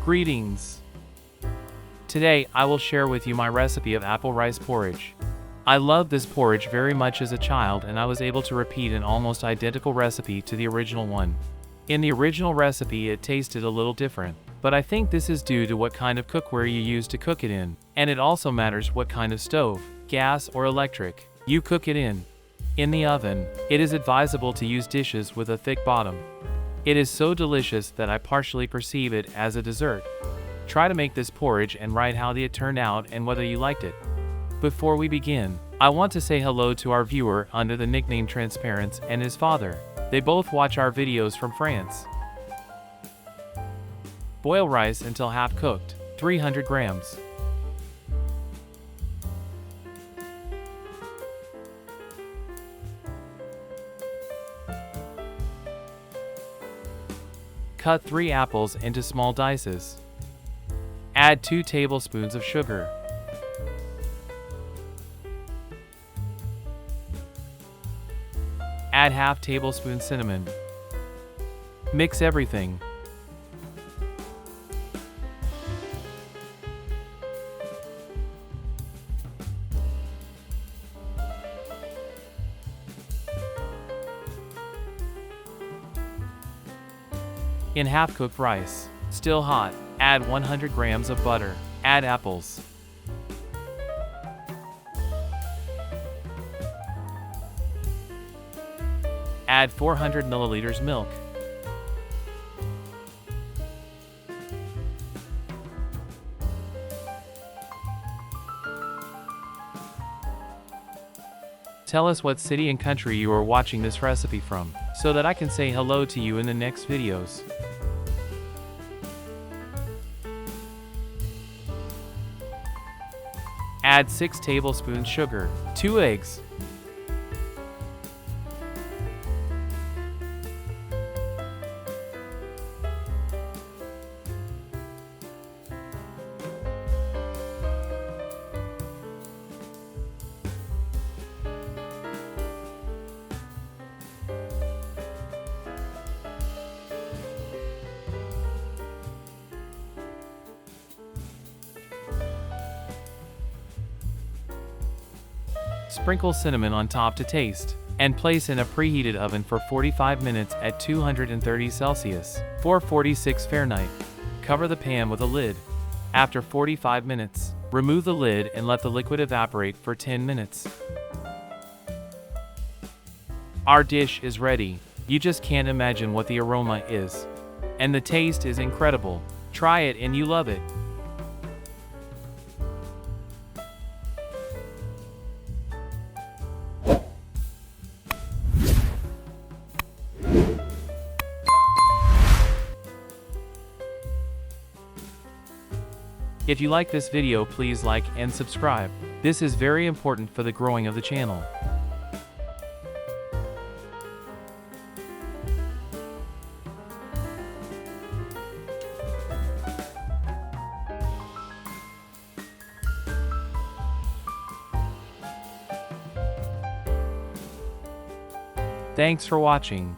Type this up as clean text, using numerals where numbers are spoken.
Greetings! Today I will share with you my recipe of apple rice porridge. I loved this porridge very much as a child, and I was able to repeat an almost identical recipe to the original one. In the original recipe it tasted a little different, but I think this is due to what kind of cookware you use to cook it in, and it also matters what kind of stove, gas or electric, you cook it in. In the oven, it is advisable to use dishes with a thick bottom. It is so delicious that I partially perceive it as a dessert. Try to make this porridge and write how it turned out and whether you liked it. Before we begin, I want to say hello to our viewer under the nickname Transparence and his father. They both watch our videos from France. Boil rice until half cooked, 300 grams. Cut 3 apples into small dices. Add 2 tablespoons of sugar. Add half tablespoon cinnamon. Mix everything. In half-cooked rice, still hot, add 100 grams of butter. Add apples. Add 400 milliliters milk. Tell us what city and country you are watching this recipe from, so that I can say hello to you in the next videos. Add 6 tablespoons sugar, 2 eggs. Sprinkle cinnamon on top to taste, and place in a preheated oven for 45 minutes at 230 Celsius, 446 Fahrenheit. Cover the pan with a lid. After 45 minutes, remove the lid and let the liquid evaporate for 10 minutes. Our dish is ready. You just can't imagine what the aroma is. And the taste is incredible. Try it and you love it. If you like this video, please like and subscribe. This is very important for the growing of the channel. Thanks for watching.